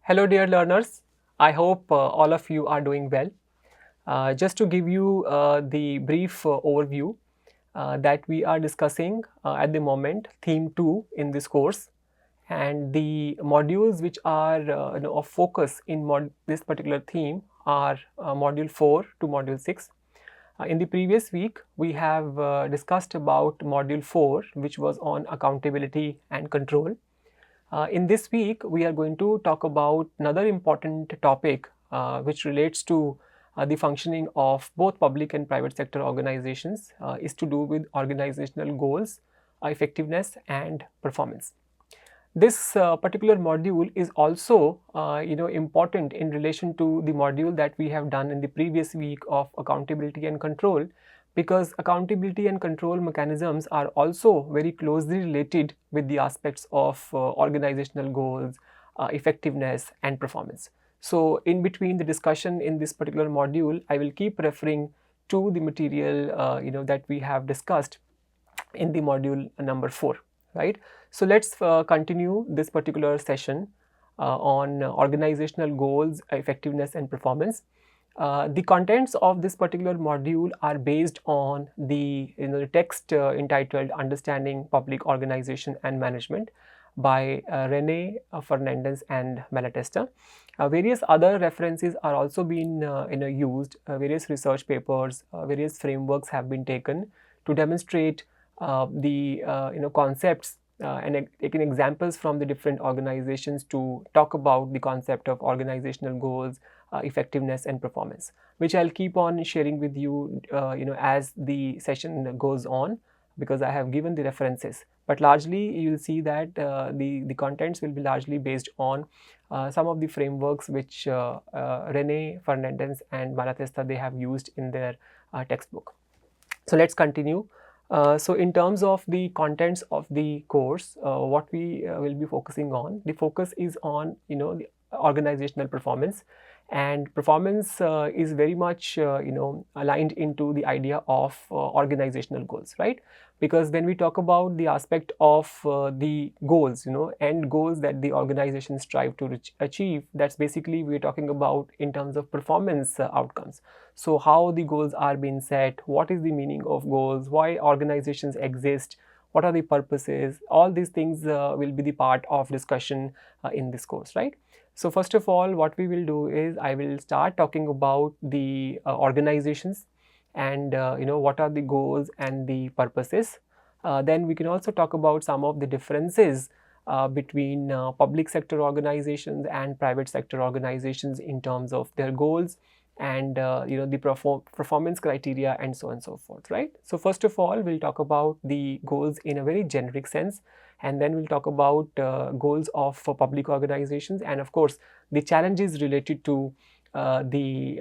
Hello dear learners, I hope all of you are doing well. Just to give you the brief overview that we are discussing at the moment, theme 2 in this course, and the modules which are of focus in this particular theme are module 4 to module 6. In the previous week, we have discussed about module 4, which was on accountability and control. In this week, we are going to talk about another important topic which relates to the functioning of both public and private sector organizations, is to do with organizational goals, effectiveness and performance. This particular module is also important in relation to the module that we have done in the previous week of accountability and control, because accountability and control mechanisms are also very closely related with the aspects of organizational goals, effectiveness and performance. So in between the discussion in this particular module, I will keep referring to the material that we have discussed in the module number 4, right? So let's continue this particular session on organizational goals, effectiveness and performance. The contents of this particular module are based on the text entitled Understanding Public Organization and Management by Rene Fernandez and Malatesta. Various other references are also being used. Various research papers, various frameworks have been taken to demonstrate the concepts and taken examples from the different organizations to talk about the concept of organizational goals, effectiveness and performance, which I'll keep on sharing with you as the session goes on, because I have given the references. But largely you will see that the contents will be largely based on some of the frameworks which Rene Fernandez and Malatesta they have used in their textbook. So let's continue. So in terms of the contents of the course, what we will be focusing on, the focus is on the organizational performance, and performance is very much aligned into the idea of organizational goals, right? Because when we talk about the aspect of the goals, end goals that the organization strive to achieve, that's basically we're talking about in terms of performance outcomes. So how the goals are being set, what is the meaning of goals, why organizations exist, what are the purposes, all these things will be the part of discussion in this course, right? So first of all, what we will do is I will start talking about the organizations and what are the goals and the purposes. Then we can also talk about some of the differences between public sector organizations and private sector organizations in terms of their goals and the performance criteria and so on and so forth, right? So first of all, we'll talk about the goals in a very generic sense, and then we'll talk about goals of public organizations, and of course the challenges related to the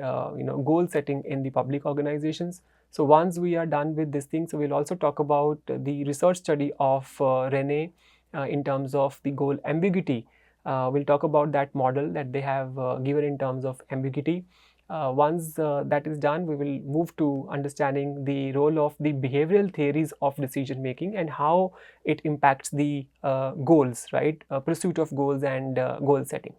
goal setting in the public organizations. So once we are done with this thing, so we'll also talk about the research study of Rene in terms of the goal ambiguity. We'll talk about that model that they have given in terms of ambiguity. Once that is done, we will move to understanding the role of the behavioral theories of decision making and how it impacts the goals, right? Pursuit of goals and goal setting.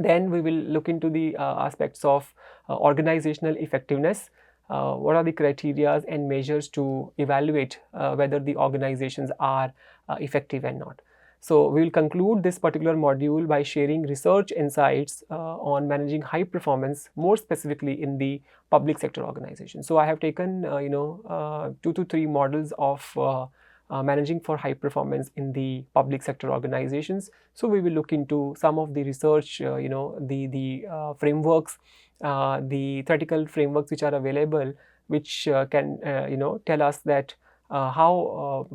Then we will look into the aspects of organizational effectiveness. What are the criteria and measures to evaluate whether the organizations are effective and not. So we will conclude this particular module by sharing research insights on managing high performance, more specifically in the public sector organization. So I have taken 2 to 3 models of managing for high performance in the public sector organizations. So we will look into some of the research, the frameworks, the theoretical frameworks which are available, which can tell us that how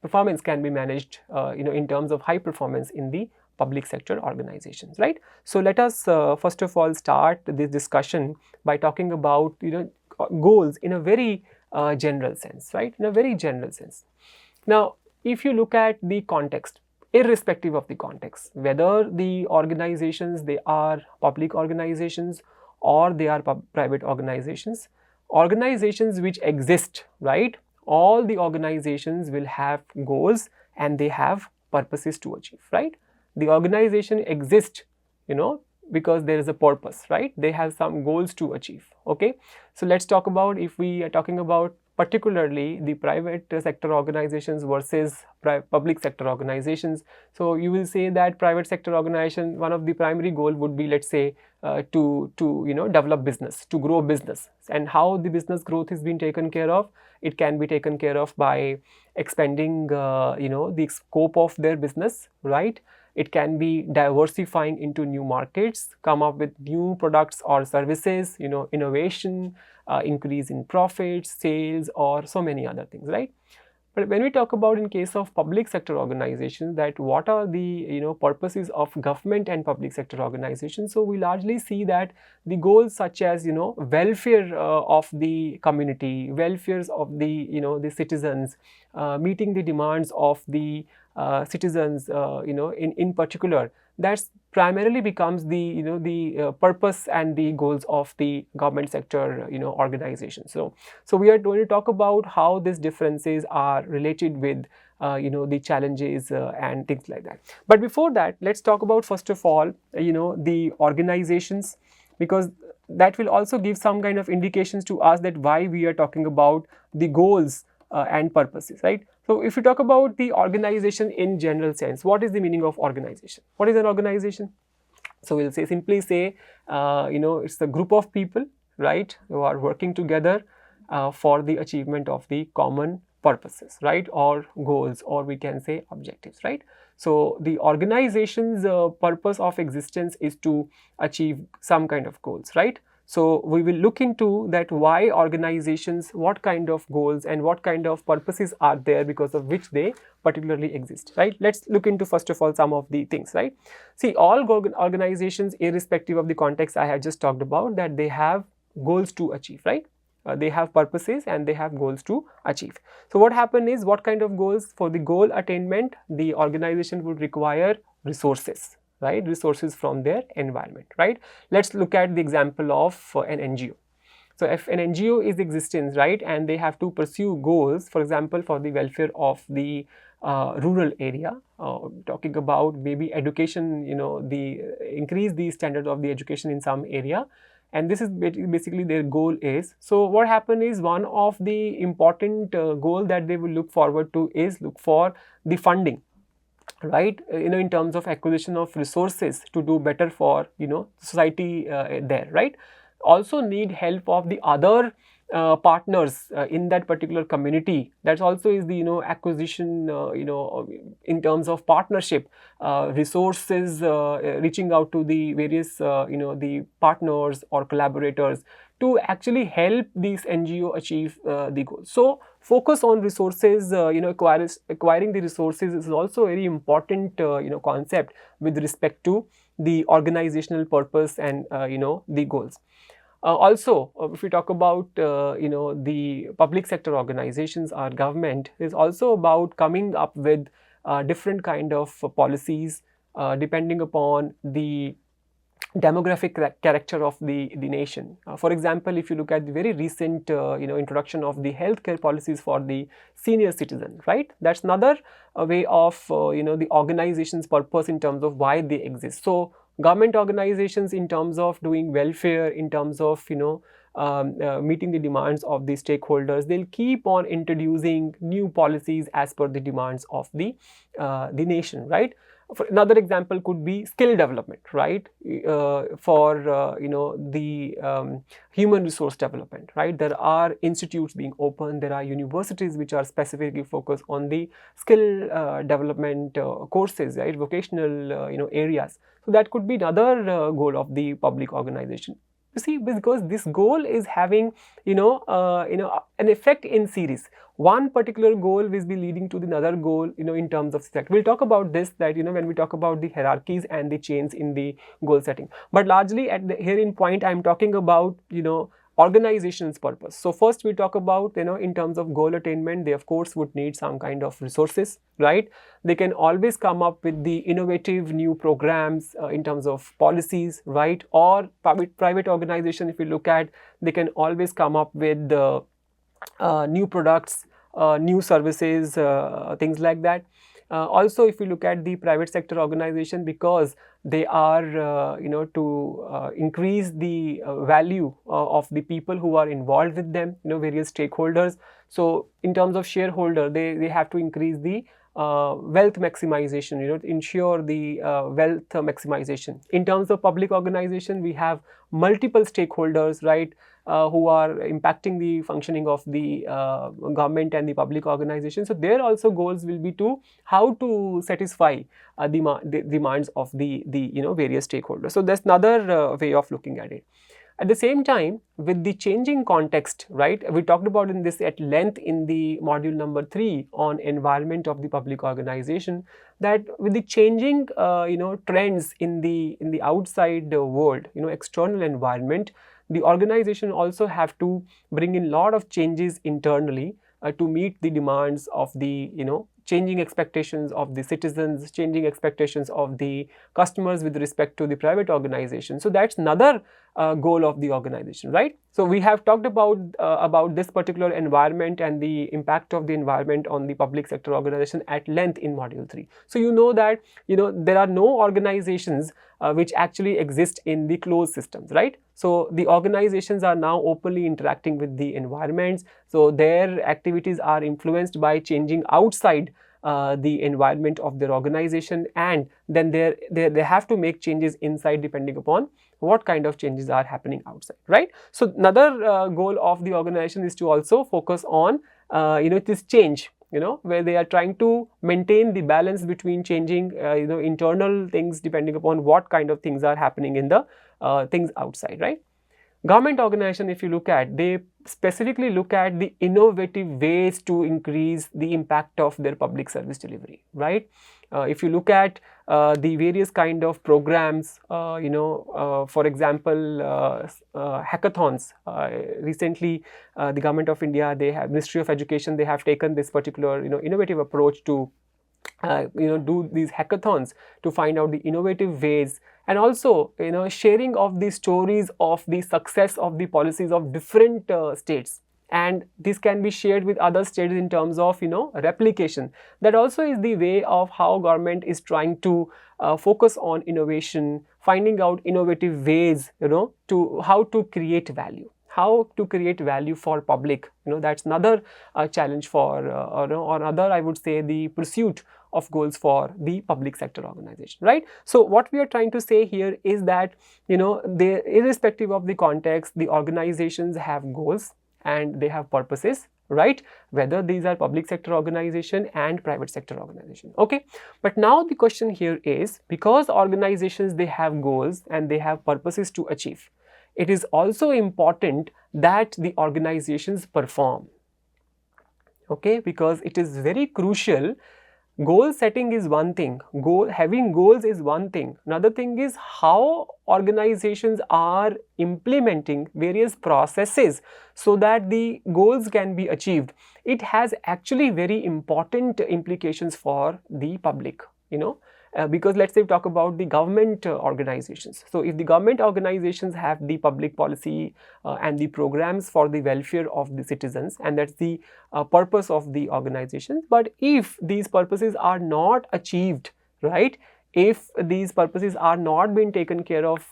performance can be managed in terms of high performance in the public sector organizations, right? So let us first of all start this discussion by talking about goals in a very general sense, right? In a very general sense. Now, if you look at the context, irrespective of the context, whether the organizations they are public organizations or they are private organizations which exist, right? All the organizations will have goals and they have purposes to achieve, right? The organization exists because there is a purpose, right? They have some goals to achieve. Okay, so let's talk about, if we are talking about particularly the private sector organizations versus public sector organizations. So you will say that private sector organization, one of the primary goal would be, let's say, to develop business, to grow business. And how the business growth is being taken care of? It can be taken care of by expanding the scope of their business, right? It can be diversifying into new markets, come up with new products or services, innovation, increase in profits, sales, or so many other things, right? But when we talk about in case of public sector organizations, that what are the purposes of government and public sector organizations, so we largely see that the goals such as welfare of the community, welfares of the citizens, meeting the demands of the citizens, in particular, that's primarily becomes the purpose and the goals of the government sector organization. So we are going to talk about how these differences are related with the challenges and things like that. But before that, let's talk about first of all the organizations, because that will also give some kind of indications to us that why we are talking about the goals and purposes, right? So if you talk about the organization in general sense, what is the meaning of organization? What is an organization? So we'll simply say it's a group of people, right, who are working together for the achievement of the common purposes, right, or goals, or we can say objectives, right? So the organization's purpose of existence is to achieve some kind of goals, right? So we will look into that why organizations, what kind of goals and what kind of purposes are there because of which they particularly exist, right? Let's look into first of all some of the things, right? See, all organizations, irrespective of the context I have just talked about, that they have goals to achieve, right? They have purposes and they have goals to achieve. So what happen is, what kind of goals? For the goal attainment, the organization would require resources, right? Resources from their environment, right? Let's look at the example of an NGO. So if an NGO is existence, right, and they have to pursue goals, for example, for the welfare of the rural area, talking about maybe education, the increase the standard of the education in some area, and this is basically their goal is. So what happen is, one of the important goal that they will look forward to is look for the funding, right, in terms of acquisition of resources to do better for society there, right? Also need help of the other partners in that particular community. That also is the acquisition, in terms of partnership, resources, reaching out to the various the partners or collaborators to actually help these NGO achieve the goals. So focus on resources, acquiring the resources is also a very important concept with respect to the organizational purpose and the goals. Also, if we talk about the public sector organizations, our government is also about coming up with different kind of policies depending upon the demographic character of the nation. For example, if you look at the very recent introduction of the healthcare policies for the senior citizen, right? That's another way of the organization's purpose in terms of why they exist. So government organizations, in terms of doing welfare, in terms of meeting the demands of the stakeholders, they'll keep on introducing new policies as per the demands of the nation, right? For another example could be skill development, right? For the human resource development, right? There are institutes being opened, there are universities which are specifically focused on the skill development courses, right? Vocational areas. So that could be another goal of the public organization. You see, because this goal is having an effect in series. One particular goal will be leading to another goal, in terms of effect. We'll talk about this, that when we talk about the hierarchies and the chains in the goal setting. But largely at the here in point, I'm talking about organization's purpose. So first we talk about in terms of goal attainment, they of course would need some kind of resources, right? They can always come up with the innovative new programs in terms of policies, right? Or private organization, if you look at, they can always come up with new products, new services, things like that. Also, if you look at the private sector organization, because they are to increase the value of the people who are involved with them, various stakeholders. So in terms of shareholder, they have to increase the wealth maximization, to ensure the wealth maximization. In terms of public organization, we have multiple stakeholders, right, who are impacting the functioning of the government and the public organization. So their also goals will be to how to satisfy the demands of the various stakeholders. So that's another way of looking at it. At the same time, with the changing context, right, we talked about in this at length in the module number 3 on environment of the public organization, that with the changing trends in the outside world, external environment, the organization also have to bring in lot of changes internally to meet the demands of the changing expectations of the citizens, changing expectations of the customers with respect to the private organization. So that's another goal of the organization, right? So we have talked about this particular environment and the impact of the environment on the public sector organization at length in module 3. So you know that there are no organizations which actually exist in the closed systems, right? So the organizations are now openly interacting with the environments. So their activities are influenced by changing outside the environment of their organization, and then they have to make changes inside depending upon what kind of changes are happening outside, right? So another goal of the organization is to also focus on this change, where they are trying to maintain the balance between changing internal things depending upon what kind of things are happening in the things outside, right? Government organization, if you look at, they specifically look at the innovative ways to increase the impact of their public service delivery, right? If you look at the various kind of programs, for example, hackathons. Recently, the government of India, they have Ministry of Education, they have taken this particular innovative approach to do these hackathons to find out the innovative ways, and also sharing of the stories of the success of the policies of different states, and this can be shared with other states in terms of replication. That also is the way of how government is trying to focus on innovation, finding out innovative ways to how to create value. How to create value for public, that's another challenge for or another, I would say, the pursuit of goals for the public sector organization, right? So what we are trying to say here is that they, irrespective of the context, the organizations have goals and they have purposes, right? Whether these are public sector organization and private sector organization, okay? But now the question here is, because organizations, they have goals and they have purposes to achieve, it is also important that the organizations perform, okay? Because it is very crucial. Goal setting is one thing, having goals is one thing. Another thing is how organizations are implementing various processes so that the goals can be achieved. It has actually very important implications for the public, because let's say we talk about the government organizations. So if the government organizations have the public policy and the programs for the welfare of the citizens, and that's the purpose of the organization, but if these purposes are not achieved, right, if these purposes are not being taken care of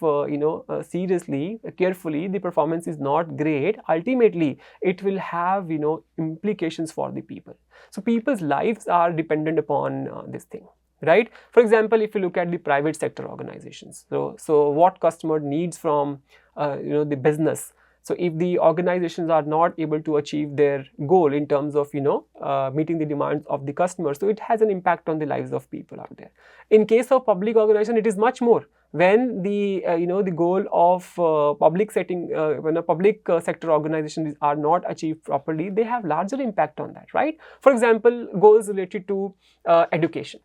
seriously, carefully, the performance is not great, ultimately it will have implications for the people. So people's lives are dependent upon this thing, right? For example, if you look at the private sector organizations, so what customer needs from the business. So if the organizations are not able to achieve their goal in terms of meeting the demands of the customers, so it has an impact on the lives of people out there. In case of public organization, it is much more. When the the goal of public setting, when a public sector organizations are not achieved properly, they have larger impact on that, right? For example, goals related to education,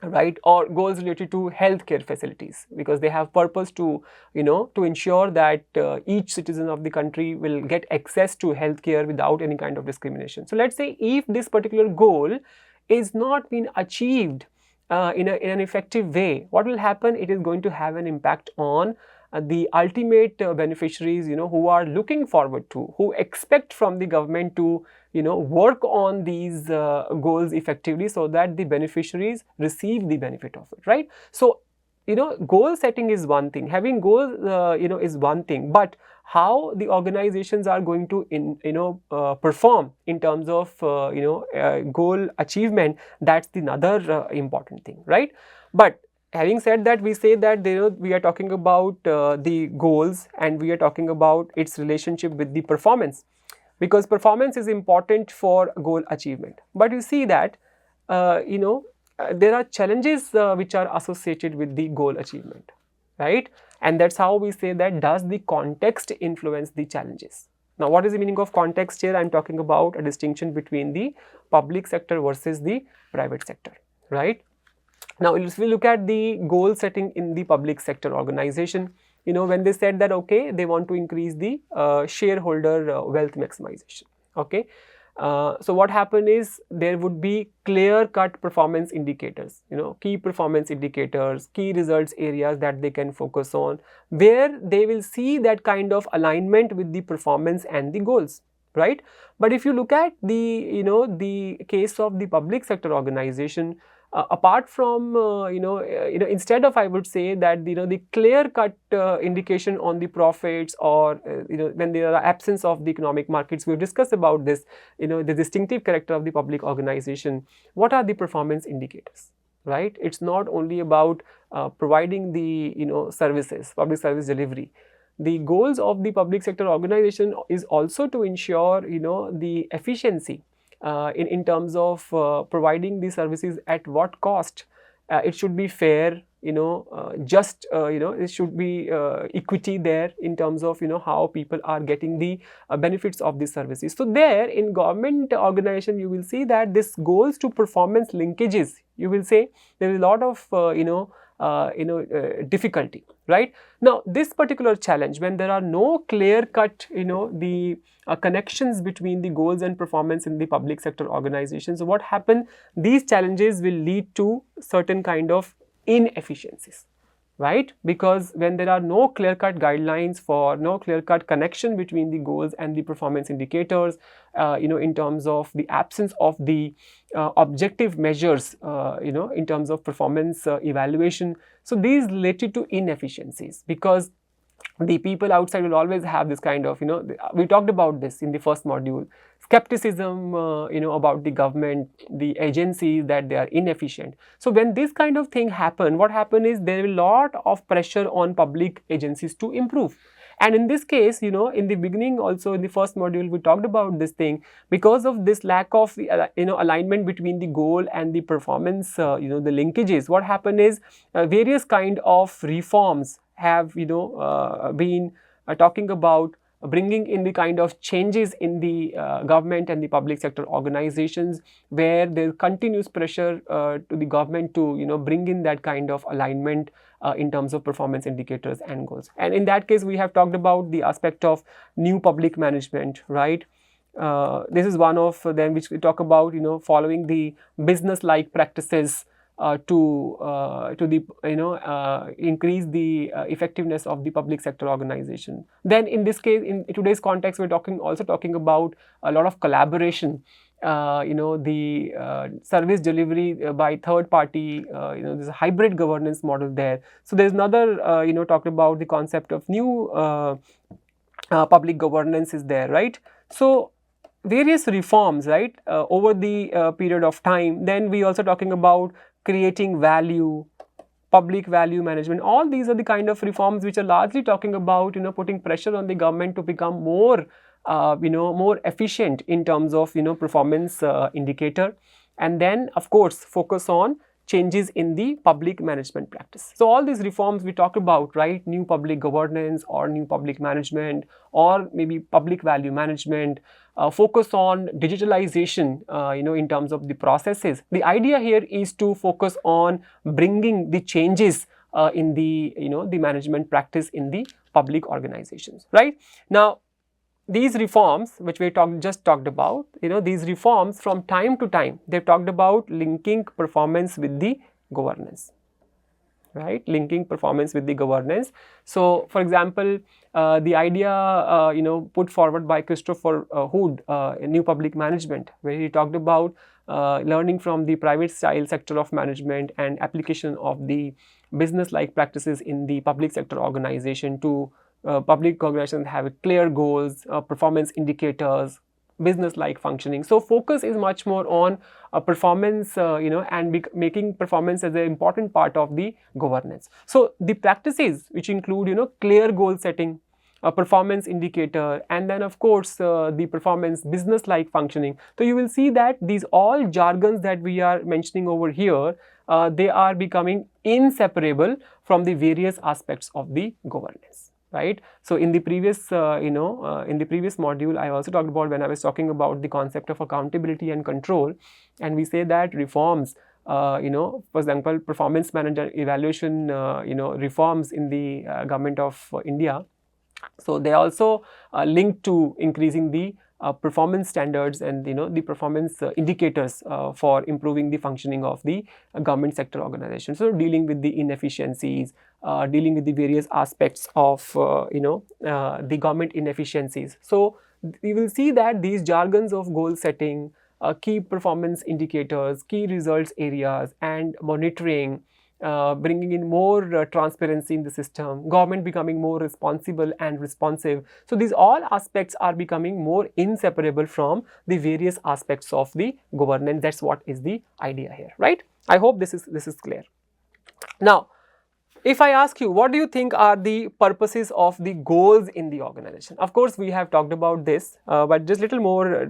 right, or goals related to healthcare facilities, because they have purpose to to ensure that each citizen of the country will get access to healthcare without any kind of discrimination. So let's say if this particular goal is not being achieved in an effective way, what will happen? It is going to have an impact on the ultimate beneficiaries, who are looking forward to, who expect from the government to, work on these goals effectively so that the beneficiaries receive the benefit of it, right? So, goal setting is one thing, having goals, is one thing, but how the organizations are going to perform in terms of goal achievement, that's the another important thing, right? But having said that, we say that we are talking about the goals, and we are talking about its relationship with the performance, because performance is important for goal achievement. But you see that there are challenges which are associated with the goal achievement, right? And that's how we say that does the context influence the challenges. Now, what is the meaning of context here? I'm talking about a distinction between the public sector versus the private sector, right? Now, if we look at the goal setting in the public sector organization, when they said that, okay, they want to increase the shareholder wealth maximization, okay. So what happened is there would be clear-cut performance indicators, key performance indicators, key results areas that they can focus on, where they will see that kind of alignment with the performance and the goals, right? But if you look at the, the case of the public sector organization, apart from instead of, I would say that the clear cut indication on the profits, or when there are absence of the economic markets, we've discussed about this, the distinctive character of the public organization. What are the performance indicators, right? It's not only about providing the services, public service delivery. The goals of the public sector organization is also to ensure the efficiency in terms of providing the services at what cost. It should be fair, just it should be equity there in terms of how people are getting the benefits of these services. So there in government organization, you will see that this goals to performance linkages, you will say there is a lot of difficulty, right? Now, this particular challenge, when there are no clear cut the connections between the goals and performance in the public sector organizations, so what happen, these challenges will lead to certain kind of inefficiencies, right? Because when there are no clear-cut guidelines, for no clear-cut connection between the goals and the performance indicators, in terms of the absence of the objective measures, in terms of performance evaluation, so these related to inefficiencies, because the people outside will always have this kind of, we talked about this in the first module, skepticism, about the government, the agencies, that they are inefficient. So when this kind of thing happen, what happen is there will be a lot of pressure on public agencies to improve. And in this case, in the beginning also, in the first module, we talked about this thing, because of this lack of alignment between the goal and the performance, the linkages, what happened is various kind of reforms have been talking about bringing in the kind of changes in the government and the public sector organizations, where there is continuous pressure to the government to bring in that kind of alignment in terms of performance indicators and goals. And in that case, we have talked about the aspect of new public management, right? This is one of them which we talk about, following the business-like practices to the increase the effectiveness of the public sector organization. Then in this case, in today's context, we're also talking about a lot of collaboration, the service delivery by third party, there's a hybrid governance model there. So there's another talked about the concept of new public governance is there, right? So various reforms, right, over the period of time. Then we also talking about creating value, public value management. All these are the kind of reforms which are largely talking about putting pressure on the government to become more more efficient in terms of performance indicator, and then of course focus on changes in the public management practice. So all these reforms we talk about, right, new public governance or new public management, or maybe public value management, focus on digitalization, in terms of the processes. The idea here is to focus on bringing the changes in the the management practice in the public organizations, right? Now, these reforms which we just talked about, these reforms from time to time, they've talked about linking performance with the governance, right? Linking performance with the governance. So, for example, the idea put forward by Christopher Hood in New Public Management, where he talked about learning from the private style sector of management and application of the business like practices in the public sector organization to public organizations have clear goals, performance indicators, business like functioning. So focus is much more on performance, and making performance as an important part of the governance. So the practices which include clear goal setting, a performance indicator, and then of course the performance business like functioning. So you will see that these all jargons that we are mentioning over here, they are becoming inseparable from the various aspects of the governance, right? So in the previous in the previous module, I also talked about, when I was talking about the concept of accountability and control, and we say that reforms, for example, performance manager evaluation, reforms in the government of India. So they also linked to increasing the performance standards and the performance indicators for improving the functioning of the government sector organization. So dealing with the inefficiencies, dealing with the various aspects of the government inefficiencies. So we will see that these jargons of goal setting, key performance indicators, key results areas, and monitoring, bringing in more transparency in the system, government becoming more responsible and responsive. So these all aspects are becoming more inseparable from the various aspects of the governance. That's what is the idea here, right? I hope this is clear. Now, if I ask you, what do you think are the purposes of the goals in the organization? Of course, we have talked about this, but just little more,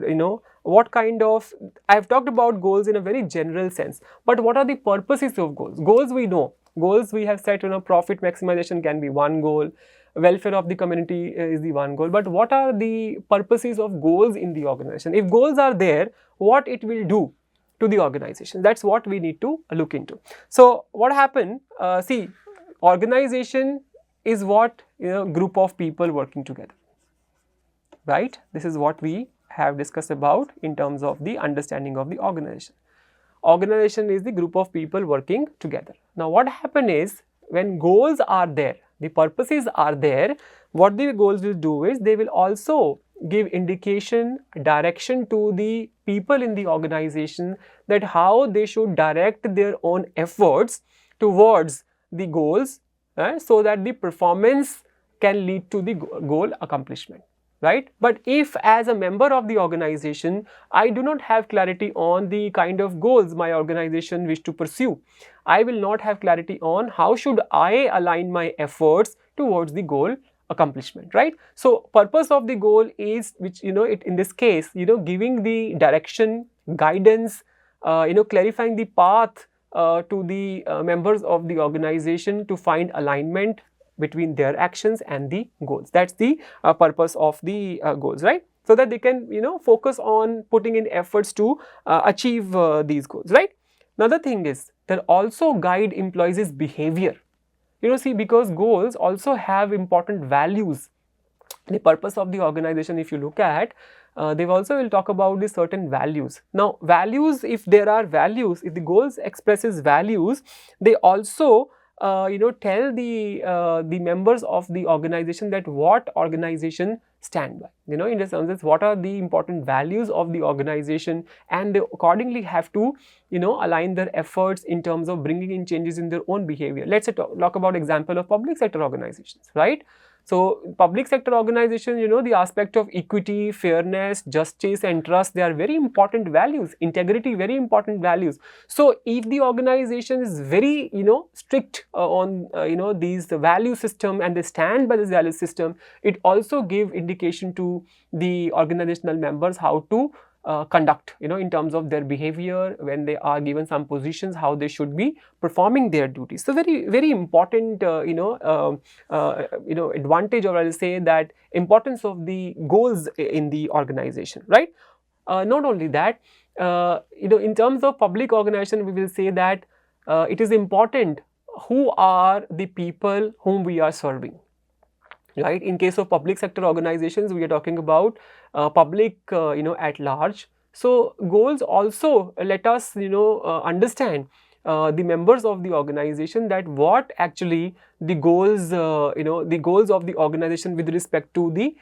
what kind of, I have talked about goals in a very general sense, but what are the purposes of goals? Goals we know, goals we have set, profit maximization can be one goal, welfare of the community is the one goal, but what are the purposes of goals in the organization? If goals are there, what it will do to the organization? That's what we need to look into. So what happened, see, organization is what, group of people working together, right? This is what we have discussed about in terms of the understanding of the organization. Organization is the group of people working together. Now what happened is, when goals are there, the purposes are there, what the goals will do is, they will also give indication, direction to the people in the organization, that how they should direct their own efforts towards the goals, so that the performance can lead to the goal accomplishment, right? But if as a member of the organization, I do not have clarity on the kind of goals my organization wish to pursue, I will not have clarity on how should I align my efforts towards the goal accomplishment, right? So purpose of the goal is, which in this case, giving the direction, guidance, clarifying the path to the members of the organization to find alignment between their actions and the goals. That's the purpose of the goals, right? So that they can focus on putting in efforts to achieve these goals, right? Another thing is, that also guide employees' behavior. See, because goals also have important values. The purpose of the organization, if you look at, they also will talk about the certain values. Now values, if there are values, if the goals expresses values, they also tell the members of the organization that what organization stand by, in the sense, what are the important values of the organization, and they accordingly have to align their efforts in terms of bringing in changes in their own behavior. Let's say talk about example of public sector organizations, right? So public sector organization, the aspect of equity, fairness, justice and trust, they are very important values. Integrity, very important values. So if the organization is very strict on these value system, and they stand by this value system, it also give indication to the organizational members how to conduct, in terms of their behavior when they are given some positions, how they should be performing their duties. So very, very important, advantage, or I will say that importance of the goals in the organization, right? Not only that, in terms of public organization, we will say that it is important who are the people whom we are serving. Right? In case of public sector organizations, we are talking about public, at large. So goals also let us, understand the members of the organization that what actually the goals, the goals of the organization with respect to the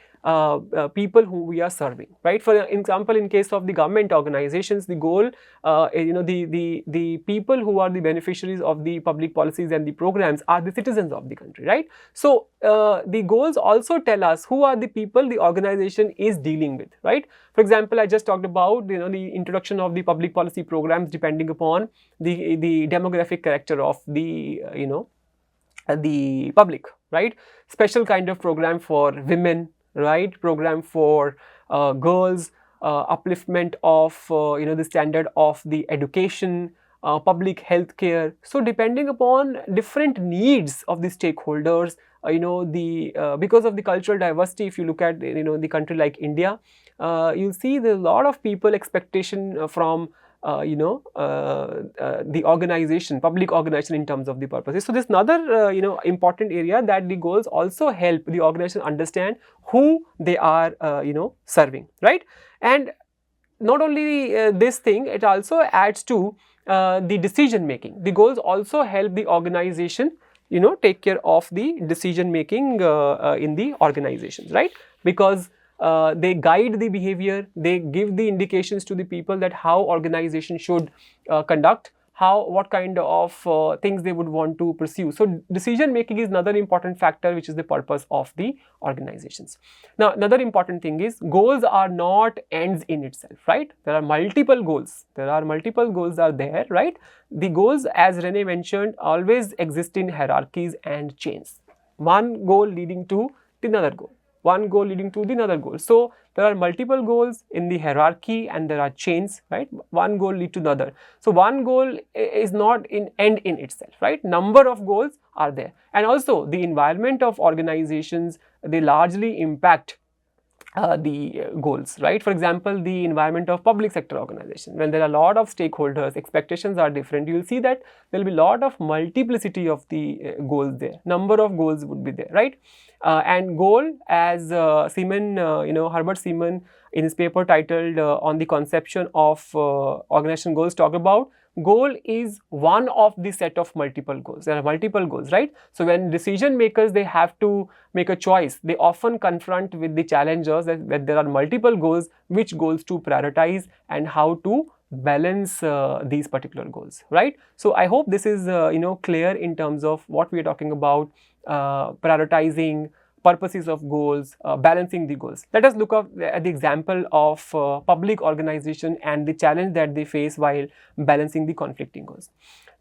people who we are serving, right? For example, in case of the government organizations, the goal, the people who are the beneficiaries of the public policies and the programs are the citizens of the country, right? So the goals also tell us who are the people the organization is dealing with, right? For example, I just talked about the introduction of the public policy programs depending upon the demographic character of the the public, right? Special kind of program for women, right? Program for girls, upliftment of the standard of the education, public health care. So depending upon different needs of the stakeholders, because of the cultural diversity, if you look at the country like India, you'll see there's a lot of people expectation from the organization, public organization in terms of the purposes. So this another important area that the goals also help the organization understand who they are serving, right? And not only this thing, it also adds to the decision making. The goals also help the organization take care of the decision making in the organizations, right? Because they guide the behavior, they give the indications to the people that how organization should conduct, what kind of things they would want to pursue. So decision making is another important factor, which is the purpose of the organizations. Now another important thing is goals are not ends in itself, right? There are multiple goals. Are there, right? The goals, as Rene mentioned, always exist in hierarchies and chains. One goal leading to another goal. One goal leading to the another goal. So there are multiple goals in the hierarchy and there are chains, right? One goal lead to the other. So one goal is not in end in itself, right? Number of goals are there. And also the environment of organizations, they largely impact the goals, right? For example, the environment of public sector organization, when there are a lot of stakeholders, expectations are different, you will see that there will be a lot of multiplicity of the goals there. Number of goals would be there, right? And goal, as Herbert Simon in his paper titled on the conception of organization goals talk about, goal is one of the set of multiple goals. There are multiple goals, right? So when decision makers, they have to make a choice, they often confront with the challengers that there are multiple goals, which goals to prioritize and how to balance these particular goals, right? So I hope this is clear in terms of what we are talking about, prioritizing, purposes of goals, balancing the goals. Let us look at the example of public organization and the challenge that they face while balancing the conflicting goals.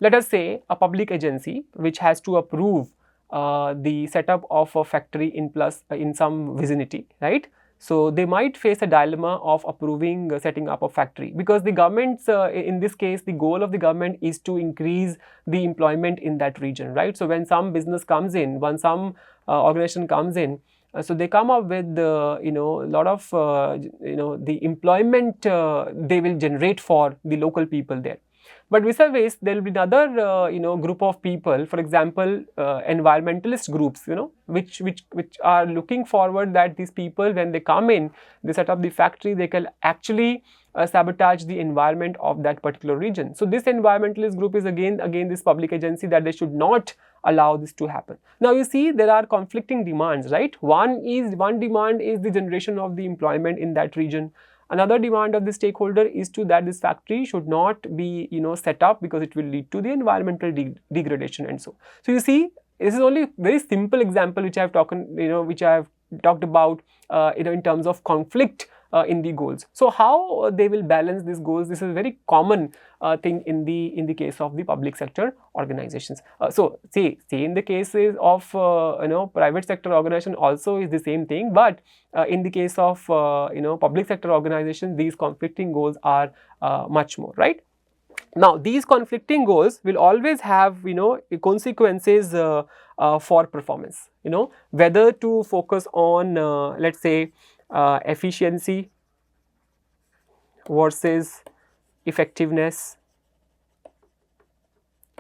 Let us say a public agency which has to approve the setup of a factory in some vicinity, right? So they might face a dilemma of approving setting up a factory, because the government's in this case, the goal of the government is to increase the employment in that region, right? So when some business comes in, when some organization comes in, so they come up with a lot of the employment they will generate for the local people there. But vis-a-vis, there will be another group of people, for example, environmentalist groups, which are looking forward that these people, when they come in, they set up the factory, they can actually sabotage the environment of that particular region. So this environmentalist group is again this public agency that they should not allow this to happen. Now you see there are conflicting demands, right? One demand is the generation of the employment in that region. Another demand of the stakeholder is that this factory should not be set up because it will lead to the environmental degradation and so. So you see, this is only a very simple example which I have talked about in terms of conflict in the goals. So how they will balance these goals, this is a very common thing in the case of the public sector organizations. So see in the cases of private sector organization also is the same thing, but in the case of public sector organizations, these conflicting goals are much more, right? Now these conflicting goals will always have consequences for performance, whether to focus on let's say efficiency versus effectiveness.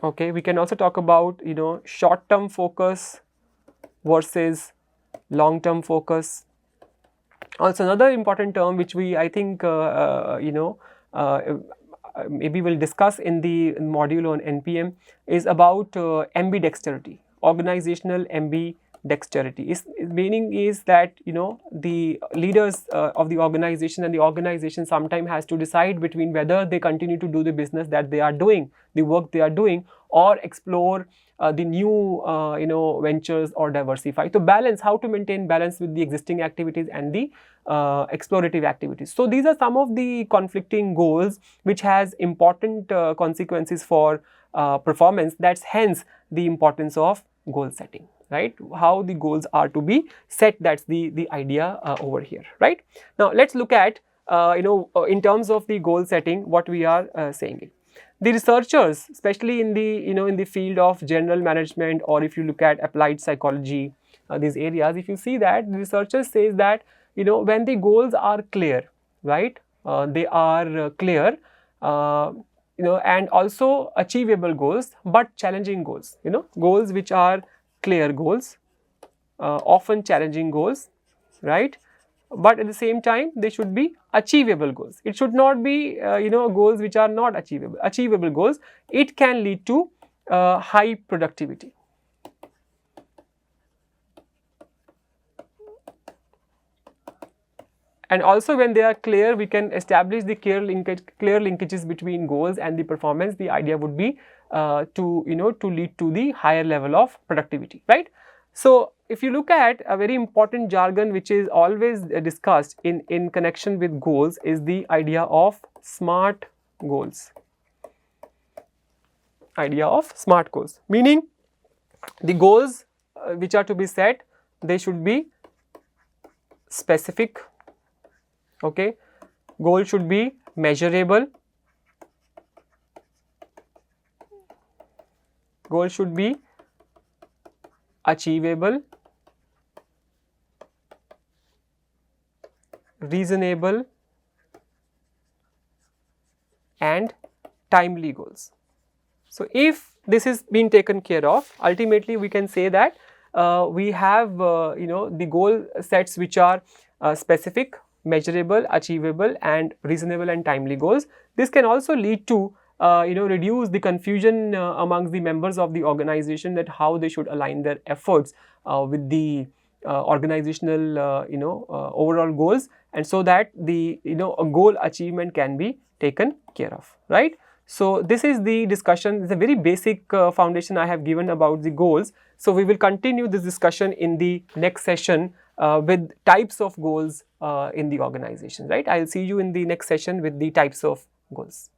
Okay, we can also talk about short term focus versus long term focus. Also another important term which I think maybe we'll discuss in the module on NPM is about ambidexterity, organizational ambidexterity. Meaning is that, you know, the leaders of the organization, and the organization sometimes has to decide between whether they continue to do the business that they are doing, the work they are doing, or explore the new ventures or diversify. So balance, how to maintain balance with the existing activities and the explorative activities. So these are some of the conflicting goals which has important consequences for performance. That's hence the importance of goal setting, right? How the goals are to be set, that's the idea over here, right? Now let's look at in terms of the goal setting, what we are saying it. The researchers, especially in the in the field of general management, or if you look at applied psychology, these areas, if you see that the researchers says that, you know, when the goals are clear, right, they are clear, and also achievable goals, but challenging goals, goals which are clear goals, often challenging goals, right, but at the same time they should be achievable goals. It should not be goals which are not achievable. Achievable goals, it can lead to high productivity. And also when they are clear, we can establish the clear linkages between goals and the performance. The idea would be to lead to the higher level of productivity, right? So if you look at a very important jargon which is always discussed in connection with goals, is the idea of SMART goals. Idea of SMART goals, meaning the goals which are to be set, they should be specific. Okay, goal should be measurable, goal should be achievable, reasonable, and timely goals. So if this is being taken care of, ultimately we can say that we have the goal sets which are specific, measurable, achievable, and reasonable and timely goals. This can also lead to reduce the confusion amongst the members of the organization, that how they should align their efforts with the organizational overall goals, and so that the a goal achievement can be taken care of, right? So this is the discussion. It's a very basic foundation I have given about the goals. So we will continue this discussion in the next session with types of goals in the organization, right? I'll see you in the next session with the types of goals.